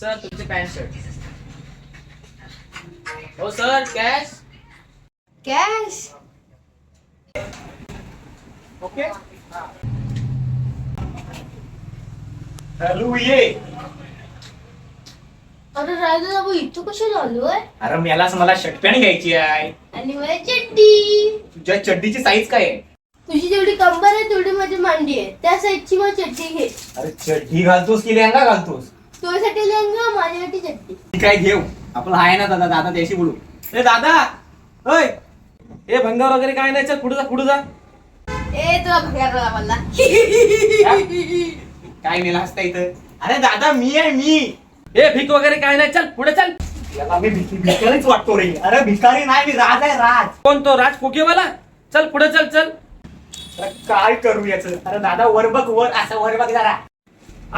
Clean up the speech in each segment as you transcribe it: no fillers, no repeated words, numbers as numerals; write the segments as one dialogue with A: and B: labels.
A: Sir तुमचे pant shirt. हो sir cash.
B: Cash.
C: Okay. Hello ये.
B: अरे राजू बाबू इथं कशी आलोय?
C: अरे मला शर्ट पॅन्ट घ्यायची आहे.
B: आणि मला चड्डी.
C: तुझ्या चड्डीची साईज काय आहे?
B: तुझी जेवढी कंबर आहे तेवढी माझी मांडी आहे. त्या साईजची मग चड्डी घे.
C: अरे चड्डी घालतोस की लेहंगा घालतोस?
B: तुझ्यासाठी लेहंगा, माझ्यासाठी चड्डी.
C: ठीक आहे घेऊ. आपण आहे ना दादा. दादा त्याशी बोलू. ए दादा. ओय ए भंगार वगैरे काय नाही. चल पुढे जा.
B: ए तुला भगायला मला.
C: काय नेला हसता इथं? अरे दादा मी आहे मी.
A: ए भीक वगैरे काय नाही, चल पुढे चल.
C: याला मी भिकारीच वाटतो रे. अरे भिकारी नाही मी राज आहे राज.
A: कोण तो राज कोकेवाला? चल पुढे चल चल.
C: अरे काय करू याच? अरे दादा वर बघ वर. असं वर बघ जरा.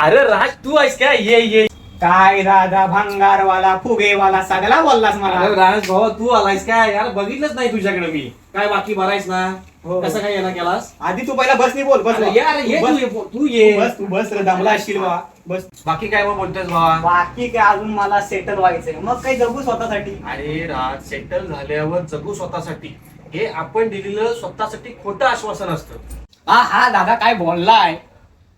A: अरे राज तू आहेस काय? ये
C: काय दादा भंगारवाला फुगेवाला सगळा बोललास मला.
D: अरे राज भाऊ तू आलायस काय यार? बघितलंच नाही तुझ्याकडे मी. काय बाकी भरायस ना?
C: हो.
D: कसं काय येणार केलास?
C: आधी तू पहिला बस नाही बोल. बस
D: अरे यार ये
C: बस.
D: तू ये.
C: तू बस रे. दमला असशील बा. बस.
D: बाकी काय मग बोलतोयस भावा?
C: बाकी काय अजून मला सेटल व्हायचंय. मग काही जगू स्वतःसाठी.
D: अरे राज सेटल झाल्यावर जगू स्वतःसाठी हे आपण दिलेलं स्वतःसाठी खोटं आश्वासन असतं.
C: हा दादा काय बोललाय.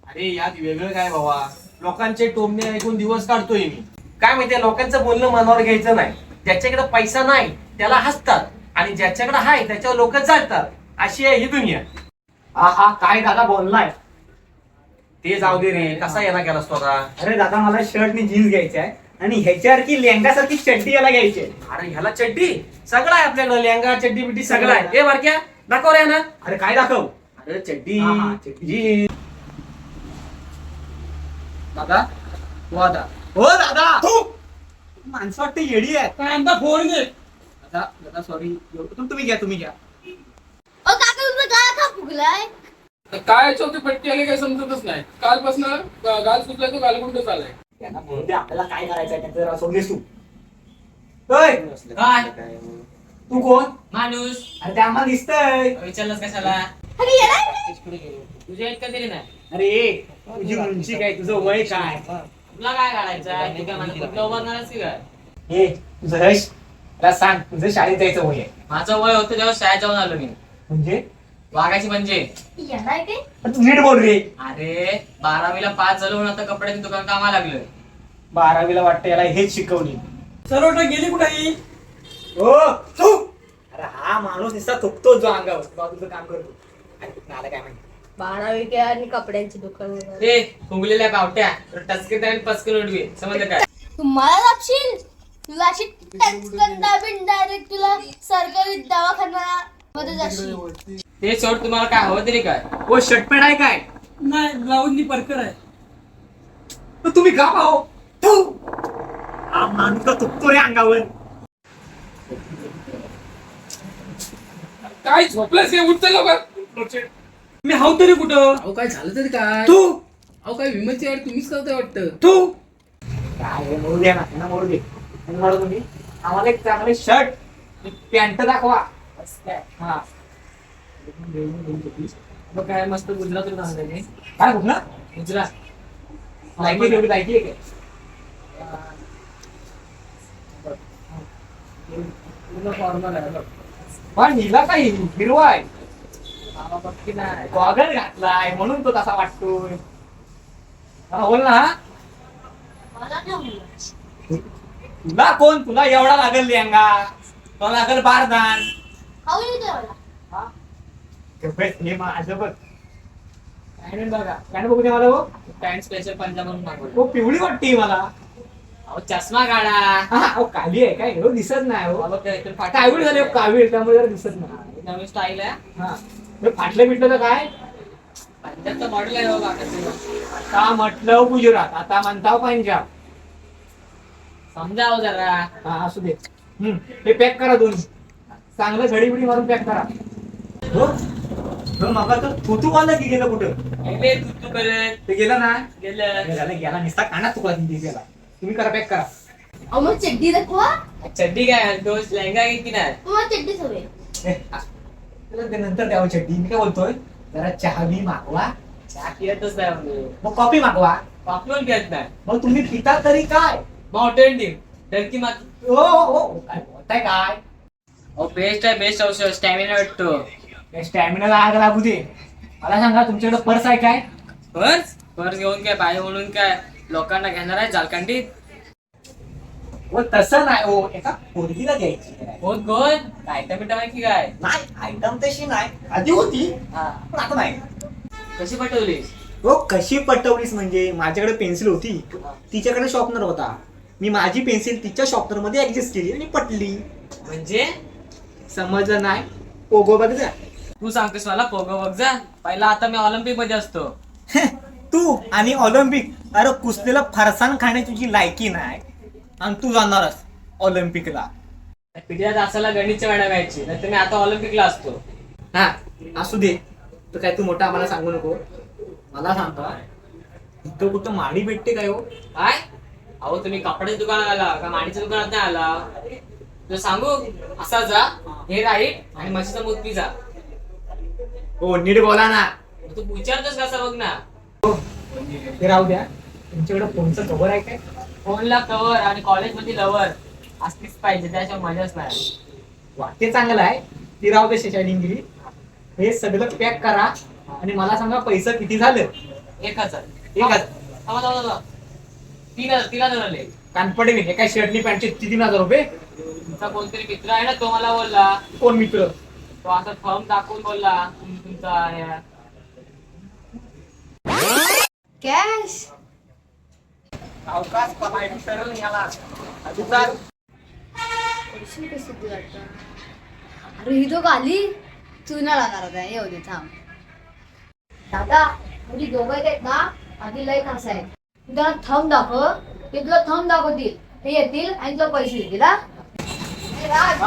D: अरे यात वेगळं काय भावा? लोकांचे टोमणे ऐकून दिवस काढतोय मी. काय माहितीये लोकांचं बोलणं मनावर घ्यायचं नाही. ज्याच्याकडे पैसा नाही त्याला हसतात आणि ज्याच्याकडे आहे त्याच्यावर लोक चालतात. अशी आहे ही दुनिया.
C: हा काय दादा बोललाय.
D: ते जाऊ दे रे. कसा येणार केलास तो आता?
C: अरे दादा मला शर्ट आणि जीन्स घ्यायची आहे आणि ह्याच्यासारखी लेहंगासारखी चड्डी याला घ्यायची आहे.
D: अरे ह्याला चड्डी सगळं आहे आपल्याकडे. लेहंगा चड्डी बिड्डी सगळं आहे. ए बारक्या दाखव रे ना.
C: अरे काय दाखव.
D: अरे चड्डी
C: हा, चड्डी.
D: जी.
A: दादा तू आता
C: हो दादा. माणसं वाटतं येडी आहे.
A: काय आमचा फोन घे.
C: दादा सॉरी. तुम्ही घ्या.
B: ओ काका तुझा गाल का फुगलाय?
E: काय चौथी पट्टी आली काही समजतच नाही. कालपासून गाल सुटलाय तो गालगुंड चालाय.
C: त्यांना म्हणून दे आपल्याला काय करायचंय त्याचं जरा सोडलीस तू. होय.
A: काय?
C: तू कोण?
A: माणूस.
C: अरे ते आम्हाला दिसतंय.
A: विचारलंस कशाला?
B: अरे येणार?
A: तुझ्या इतकं तरी नाही.
C: अरे तुझी उंची काय तुझं वय काय?
A: तुला काय काढायचं? तू काय माझं कुठलं उभारणारच की काय?
C: हे तुझं यश मला सांग. तुझं शाळेत जायचं वय आहे
A: माझं वय होतं तेव्हा शाळेत जाऊन आलो मी.
C: म्हणजे?
A: वागायची म्हणजे.
B: येणार काय?
C: तू नीट बोल रे.
A: अरे 12वीला पास झालो म्हणून आता कपड्याचं दुकान कामाला लागलोय.
C: 12वीला वाटतं याला हेच शिकवली.
E: सर्वटा गेली कुठे?
C: हो तू. अरे हा माणूस नुसता थुकतो जो अंगावर. बाजूचं काम करतो. मला काय माहिती.
B: 12वी काय आणि कपड्यांची दुकान.
A: ते फुगलेल्या पावट्या टचके आणि पचके उडवी समजलं काय?
B: तू मला दाबशील? तुला अशी टचकन दाबीन डायरेक्ट तुला सरकारी दवाखाना मध्ये जाशील.
A: ते सोड. तुम्हाला काय हवं तरी काय?
C: हो शर्टपॅन्ट आहे काय?
E: नाही ब्लाऊजनी परकर आहे.
C: तर तुम्ही का पाहो. हा माणूस थुकतो रे अंगावर.
E: काय झोपलंस हे? उठतं लवकर. मी हाव तरी कुठं?
F: अहो काय झालं तरी काय?
E: तू
F: अहो काय विमलची ऍड तुम्हीच करताय वाटतं.
E: तू
C: काय हे मोरू द्या ना. त्यांना मोरू दे. आणि म्हणून तुम्ही आम्हाला एक चांगले शर्ट पॅन्ट दाखवा. बस काय. हा
A: मग काय मस्त गुजरातून आणलं.
C: काय बोल ना.
A: गुजरात
C: लायकी तेवढी लायकी आहे काय?
A: फॉर्मल आहे.
C: पण हिला काय हिरवा आहे.
A: बघ नाही.
C: गॉगल घातलाय म्हणून तो तसा वाटतोय. हा, बोल ना. हा?
B: मला नाही म्हणलं.
C: तुला कोण? तुला एवढा लागेल लेहंगा. तुला लागेल बारदान.
B: खाऊ येते मला.
C: हा? हे माझं बघ. पॅन्ट बघा. पॅन्ट बघू दे मला. हो
A: पॅन्ट स्पेशल पंजाब म्हणून मागवलं.
C: हो, पिवळी वाटते मला.
A: अहो चष्मा काढा.
C: हा हो काली आहे काय? हो दिसत नाही. हो
A: अहो, ते फाटलं.
C: कावीळ झाले. कावीळ त्यामुळे जरा दिसत नाही.
A: नवीन स्टाईल आहे.
C: हा हे फाटलं बिटलं तर काय?
A: पंजाबचं मॉडेल आहे बाबा.
C: आता म्हटलं गुजरात. आता म्हणताव पंजाब.
A: समजावं जरा.
C: हा असू दे. हे पॅक करा दोन्ही. चांगलं घडी बिडी मारून पॅक करा. हो मग तर थुतू आलं की गेलं कुठं?
A: गेले तू करत.
C: ते गेलं ना.
A: गेलं.
C: गेला निसता कानात तुला गेला. तुम्ही करा पॅक करा.
B: अहो मग चड्डी दाखवा.
A: चड्डी काय दोष लेहंगा की नाही?
B: तुम्हाला चड्डीच हवी.
C: तुला ते नंतर द्यावं चड्डी. मी काय बोलतोय जरा चहा बी मागवा.
A: चहा पियतच नाही म्हणजे.
C: मग कॉफी मागवा.
A: वापरून घेत नाही.
C: मग तुम्ही पिता तरी काय?
A: माउंटेन ड्यू टर्की माती
C: काय बोलताय काय
A: बेस्ट आहे बेस्ट औषध स्टॅमिना भेटतो
C: स्टॅमिनाला आग लागू दे. मला सांगा तुमच्याकडे पर्स आहे काय?
A: पर्स घेऊन काय पाय म्हणून काय लोकांना घेणार आहे झालकांडीत.
C: हो तसं नाही हो, एका पोरगीला द्यायची
A: बहुत गोड आयटम बिटम आहे की काय?
C: नाही. आयटम तशी नाही, आधी होती
A: हा.
C: पण आता नाही.
A: कशी पटवलीस?
C: हो कशी पटवलीस म्हणजे माझ्याकडे पेन्सिल होती, तिच्याकडे शॉर्पनर होता. मी माझी पेन्सिल तिच्या शॉर्पनर मध्ये ऍडजस्ट केली आणि पटली.
A: म्हणजे
C: समजलं नाही? पोगो बघ जा.
A: तू सांगतेस मला पोगो बघ जा. पहिला आता मी ऑलिम्पिक मध्ये असतो.
C: तू आणि ऑलिम्पिक, अरे कुस्तीला फरसाण खाण्याची तुझी लायकी नाही आणि तू जाणारच ऑलिम्पिकला.
A: पिढ्यात असायला गणितच्या वेळा व्हायची नाही तर मी आता ऑलिम्पिकला असतो.
C: हा असू दे. तर काय तू मोठा आम्हाला सांगू नको. मला सांगता इथं कुठं माडी भेटते काय हो?
A: काय अहो तुम्ही कपड्याच्या दुकानात आला का माडीच्या दुकानात नाही आला? तुला सांगू असा जा हे राईट आणि म्हशीचा मूत पी जा.
C: हो नीट बोला ना.
A: तू विचारतोस कसा बघ ना.
C: ते राहू द्या. तुमच्याकडे फोनचं कव्हर आहे काय?
A: फोनला कव्हर आणि कॉलेजमध्ये लवर असलीच पाहिजे त्याशिवाय मजाच नाही.
C: वा ते चांगलं आहे. ती राहू दे शेशाडिंगिरी. हे सगळं पॅक करा आणि मला सांगा पैसे किती झालं?
A: 1000.
C: 1000.
A: थांबा 3000 आले.
C: कानपडे मी एका शर्टनी पॅन्टचे 3000 रुपये.
A: तुमचा कोणतरी मित्र आहे ना तो मला बोलला.
C: कोण मित्र?
A: तो असा थंब दाखवून बोलला तुमचा
B: कॅश
C: अवकाश कमाई सरळ याला.
B: पैसे कसे दिले आता? अरे ही तो गाली चुना लागणार होता. येऊ दे थांब. दादा म्हणजे दोघं आहेत ना आधी लय खास आहे. तू त्यांना थंब दाखव, ते तुला थंब दाखवतील, ते येतील आणि तुला पैसे देतील. हा ए राज,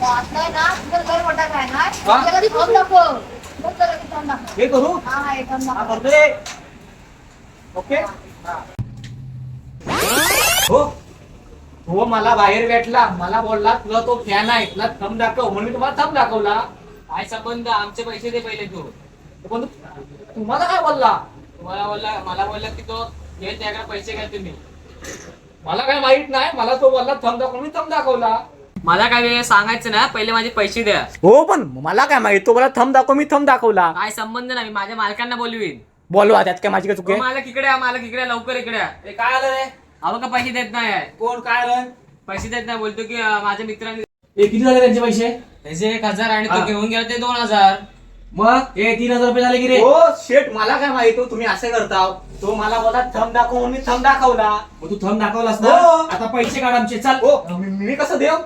B: तो आता आहे ना तुझं घर मोठा काय ना त्याला थंब दाखव. बघ जरा ते थंब दाखव.
C: हे करू?
B: हा हे थंब
C: हा
B: दाखव.
C: करतोय. ओके. हो हो मला बाहेर भेटला. मला बोलला तुला तो फॅन आहे, तुला थंब दाखव म्हणून मी तुम्हाला थंब दाखवला.
A: काय संबंध आमचे पैसे दे पहिले तू.
C: पण तुम्हाला काय बोलला?
A: मला बोलला की तो घे त्याकडे पैसे घ्या तुम्ही.
C: मला काय माहित नाही. मला तो बोलला थंब दाखव, मी थंब दाखवला.
A: मला काय सांगायचं ना पहिले माझे पैसे द्या.
C: हो पण मला काय माहित. तो बोला थंब दाखव, मी थंब दाखवला.
A: काय संबंध नाही मी माझ्या मालकांना बोलवीन.
C: बोलवा त्यात काय माझी काय चुकी आहे?
A: मालक इकडे लवकर इकडे या.
D: ए, काय आलं रे?
A: अहो का पैसे देत नाही आहे.
D: कोण काय आलं?
A: पैसे देत नाही बोलतो की माझ्या मित्रांनी
D: किती झाले त्यांचे पैसे?
A: त्याचे 1000 आणि तो
D: हा.
A: घेऊन गेला ते 2000.
D: मग 3000 रुपये झाले की रे?
C: हो शेट मला काय माहित हो तुम्ही असं करता. तो मला बोला थंब दाखव म्हणून मी थंब दाखवला.
D: मग तू थंब दाखवलास ना.
C: हो.
D: आता पैसे काढ आमचे. चल.
C: हो मी कसं देव?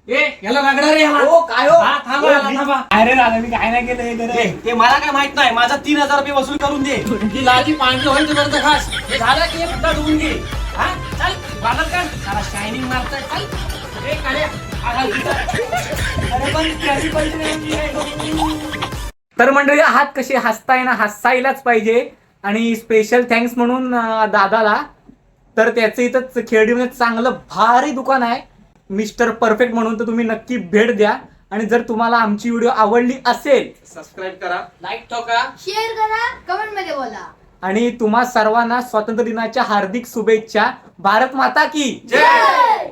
D: ए याला लागणार रे याला.
C: हो काय हो?
D: हा, थांबा,
C: मी-
D: थांबा.
C: अरे राजा मी काय नाही केलं हे
D: ए,
C: जरा.
D: ते मला काय माहित नाही. माझा 3000 रुपये वसूल करून दे. ती लाजी पांढरी होईल तुझं खास. हे झालं की एकदा धुवून घे. हा चल बालक कर. सारा शायनिंग मारतोय. चल ए काढे.
C: अरे पण त्याची पैसे नाही मी काय करू? तर मंडळी हात कसे हसताय ना हसायलाच पाहिजे. आणि स्पेशल थँक्स म्हणून दादाला. तर त्याचं इथं खेळडीमध्ये चांगलं भारी दुकान आहे मिस्टर परफेक्ट म्हणून. तर तुम्ही नक्की भेट द्या. आणि जर तुम्हाला आमची व्हिडिओ आवडली असेल
D: सबस्क्राईब करा.
A: लाईक ठोका.
B: शेअर करा, कमेंट मध्ये बोला.
C: आणि तुम्हा सर्वांना स्वातंत्र्य दिनाच्या हार्दिक शुभेच्छा. भारत माता की
D: जय.